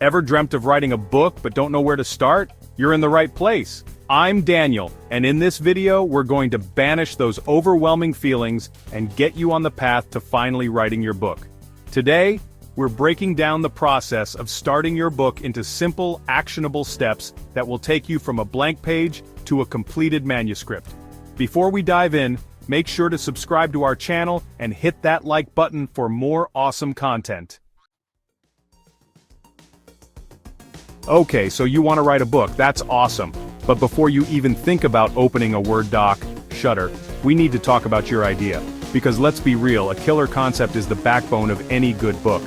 Ever dreamt of writing a book but don't know where to start? You're in the right place. I'm Daniel, and in this video we're going to banish those overwhelming feelings and get you on the path to finally writing your book. Today, we're breaking down the process of starting your book into simple, actionable steps that will take you from a blank page to a completed manuscript. Before we dive in, make sure to subscribe to our channel and hit that like button for more awesome content. Okay, so you want to write a book, that's awesome. But before you even think about opening a Word doc, Shutter, we need to talk about your idea. Because let's be real, a killer concept is the backbone of any good book.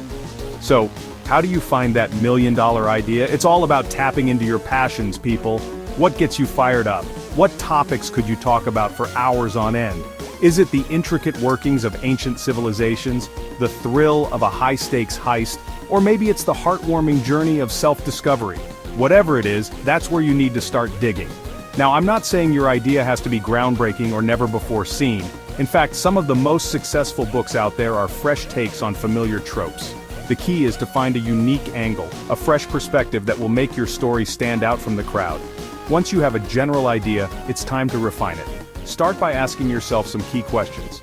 So, how do you find that million-dollar idea? It's all about tapping into your passions, people. What gets you fired up? What topics could you talk about for hours on end? Is it the intricate workings of ancient civilizations, the thrill of a high-stakes heist, or maybe it's the heartwarming journey of self-discovery? Whatever it is, that's where you need to start digging. Now, I'm not saying your idea has to be groundbreaking or never before seen. In fact, some of the most successful books out there are fresh takes on familiar tropes. The key is to find a unique angle, a fresh perspective that will make your story stand out from the crowd. Once you have a general idea, it's time to refine it. Start by asking yourself some key questions.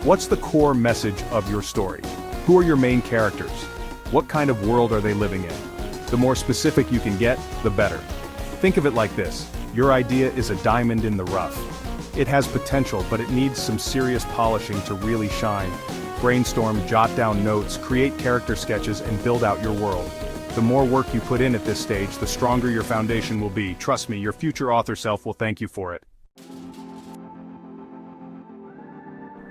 What's the core message of your story? Who are your main characters? What kind of world are they living in? The more specific you can get, the better. Think of it like this: your idea is a diamond in the rough. It has potential, but it needs some serious polishing to really shine. Brainstorm, jot down notes, create character sketches, and build out your world. The more work you put in at this stage, the stronger your foundation will be. Trust me, your future author self will thank you for it.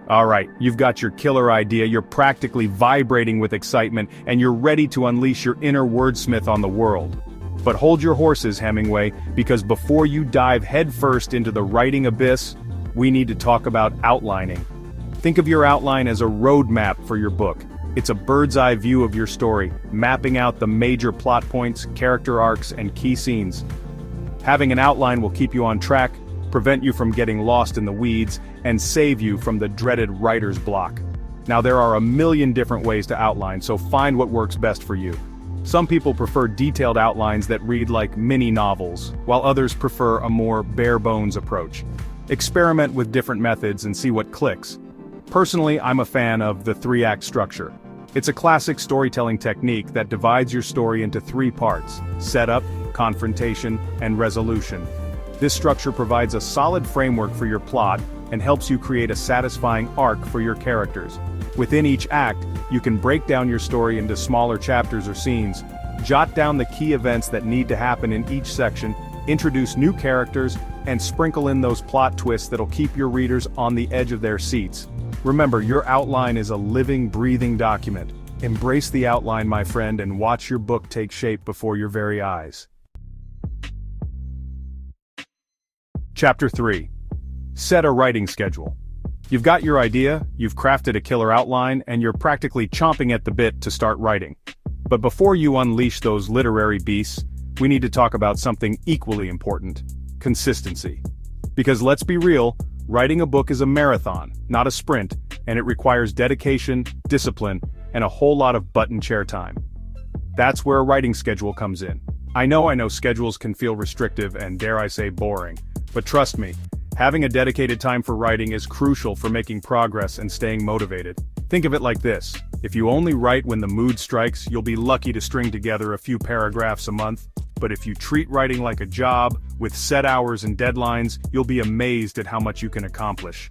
Alright, you've got your killer idea, you're practically vibrating with excitement, and you're ready to unleash your inner wordsmith on the world. But hold your horses, Hemingway, because before you dive headfirst into the writing abyss, we need to talk about outlining. Think of your outline as a roadmap for your book. It's a bird's-eye view of your story, mapping out the major plot points, character arcs, and key scenes. Having an outline will keep you on track, prevent you from getting lost in the weeds, and save you from the dreaded writer's block. Now, there are a million different ways to outline, so find what works best for you. Some people prefer detailed outlines that read like mini novels, while others prefer a more bare-bones approach. Experiment with different methods and see what clicks. Personally, I'm a fan of the 3-act structure. It's a classic storytelling technique that divides your story into 3 parts: setup, confrontation, and resolution. This structure provides a solid framework for your plot and helps you create a satisfying arc for your characters. Within each act, you can break down your story into smaller chapters or scenes, jot down the key events that need to happen in each section, introduce new characters, and sprinkle in those plot twists that'll keep your readers on the edge of their seats. Remember, your outline is a living, breathing document. Embrace the outline, my friend, and watch your book take shape before your very eyes. Chapter 3. Set a writing schedule. You've got your idea, you've crafted a killer outline, and you're practically chomping at the bit to start writing. But before you unleash those literary beasts, we need to talk about something equally important: consistency. Because let's be real, writing a book is a marathon, not a sprint, and it requires dedication, discipline, and a whole lot of button chair time. That's where a writing schedule comes in. I know schedules can feel restrictive and, dare I say, boring. But trust me, having a dedicated time for writing is crucial for making progress and staying motivated. Think of it like this: if you only write when the mood strikes, you'll be lucky to string together a few paragraphs a month. But if you treat writing like a job, with set hours and deadlines, you'll be amazed at how much you can accomplish.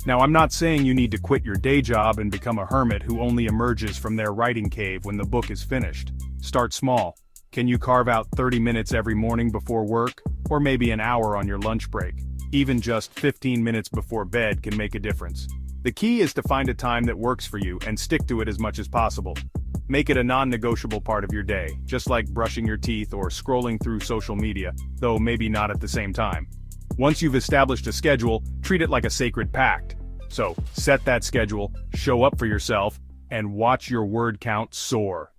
Now, I'm not saying you need to quit your day job and become a hermit who only emerges from their writing cave when the book is finished. Start small. Can you carve out 30 minutes every morning before work? Or maybe an hour on your lunch break? Even just 15 minutes before bed can make a difference. The key is to find a time that works for you and stick to it as much as possible. Make it a non-negotiable part of your day, just like brushing your teeth or scrolling through social media, though maybe not at the same time. Once you've established a schedule, treat it like a sacred pact. So, set that schedule, show up for yourself, and watch your word count soar.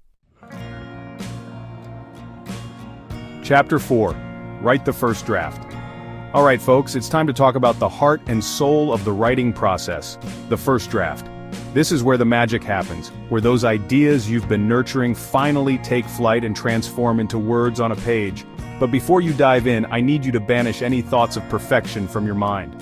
Chapter 4. Write the first draft. Alright folks, it's time to talk about the heart and soul of the writing process, the first draft. This is where the magic happens, where those ideas you've been nurturing finally take flight and transform into words on a page. But before you dive in, I need you to banish any thoughts of perfection from your mind.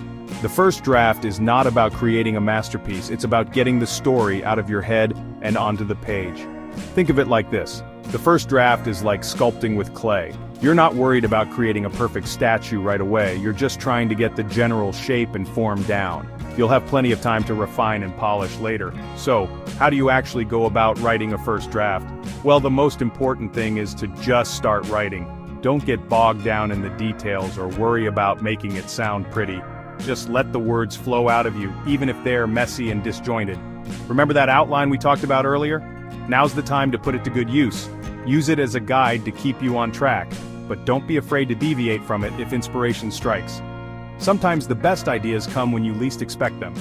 The first draft is not about creating a masterpiece, it's about getting the story out of your head and onto the page. Think of it like this. The first draft is like sculpting with clay. You're not worried about creating a perfect statue right away, you're just trying to get the general shape and form down. You'll have plenty of time to refine and polish later. So, how do you actually go about writing a first draft? Well, the most important thing is to just start writing. Don't get bogged down in the details or worry about making it sound pretty. Just let the words flow out of you, even if they're messy and disjointed. Remember that outline we talked about earlier? Now's the time to put it to good use. Use it as a guide to keep you on track, but don't be afraid to deviate from it if inspiration strikes. Sometimes the best ideas come when you least expect them.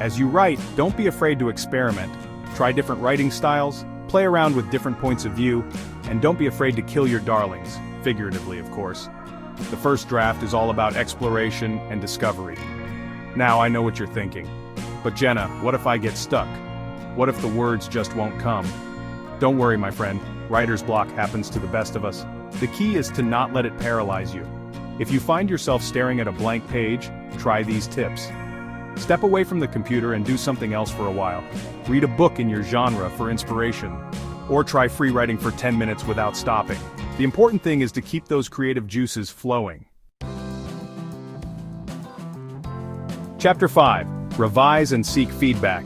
As you write, don't be afraid to experiment. Try different writing styles, play around with different points of view, and don't be afraid to kill your darlings, figuratively of course. The first draft is all about exploration and discovery. Now I know what you're thinking. But Jenna, what if I get stuck? What if the words just won't come? Don't worry, my friend, writer's block happens to the best of us. The key is to not let it paralyze you. If you find yourself staring at a blank page, try these tips. Step away from the computer and do something else for a while. Read a book in your genre for inspiration. Or try free writing for 10 minutes without stopping. The important thing is to keep those creative juices flowing. Chapter 5. Revise and seek feedback.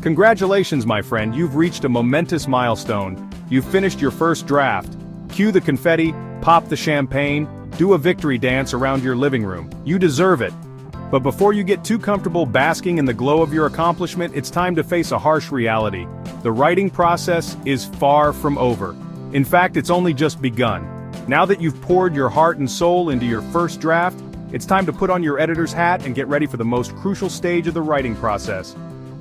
Congratulations, my friend, you've reached a momentous milestone. You've finished your first draft. Cue the confetti, pop the champagne, do a victory dance around your living room. You deserve it. But before you get too comfortable basking in the glow of your accomplishment, it's time to face a harsh reality. The writing process is far from over. In fact, it's only just begun. Now that you've poured your heart and soul into your first draft, it's time to put on your editor's hat and get ready for the most crucial stage of the writing process.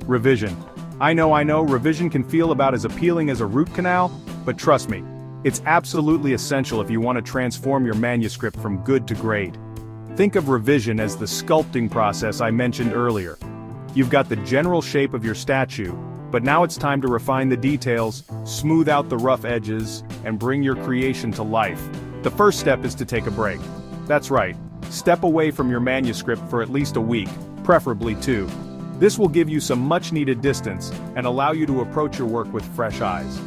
Revision. I know, revision can feel about as appealing as a root canal, but trust me, it's absolutely essential if you want to transform your manuscript from good to great. Think of revision as the sculpting process I mentioned earlier. You've got the general shape of your statue, but now it's time to refine the details, smooth out the rough edges, and bring your creation to life. The first step is to take a break. That's right, step away from your manuscript for at least a week, preferably 2. This will give you some much-needed distance and allow you to approach your work with fresh eyes.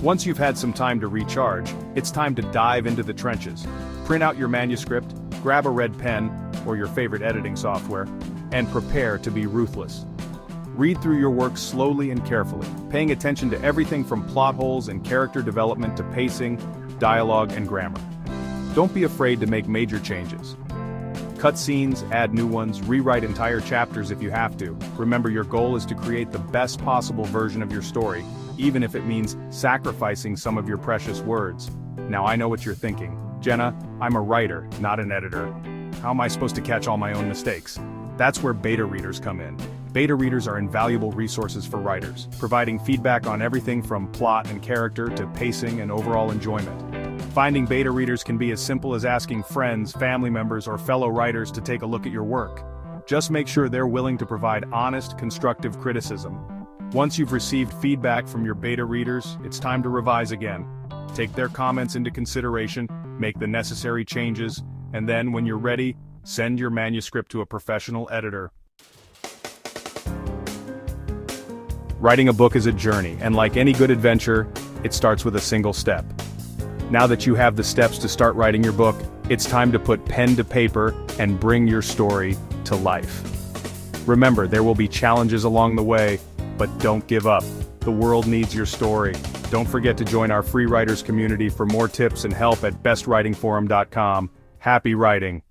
Once you've had some time to recharge, it's time to dive into the trenches. Print out your manuscript, grab a red pen, or your favorite editing software, and prepare to be ruthless. Read through your work slowly and carefully, paying attention to everything from plot holes and character development to pacing, dialogue, and grammar. Don't be afraid to make major changes. Cut scenes, add new ones, rewrite entire chapters if you have to. Remember, your goal is to create the best possible version of your story, even if it means sacrificing some of your precious words. Now I know what you're thinking. Jenna, I'm a writer, not an editor. How am I supposed to catch all my own mistakes? That's where beta readers come in. Beta readers are invaluable resources for writers, providing feedback on everything from plot and character to pacing and overall enjoyment. Finding beta readers can be as simple as asking friends, family members, or fellow writers to take a look at your work. Just make sure they're willing to provide honest, constructive criticism. Once you've received feedback from your beta readers, it's time to revise again. Take their comments into consideration, make the necessary changes, and then, when you're ready, send your manuscript to a professional editor. Writing a book is a journey, and like any good adventure, it starts with a single step. Now that you have the steps to start writing your book, it's time to put pen to paper and bring your story to life. Remember, there will be challenges along the way, but don't give up. The world needs your story. Don't forget to join our free writers community for more tips and help at bestwritingforum.com. Happy writing!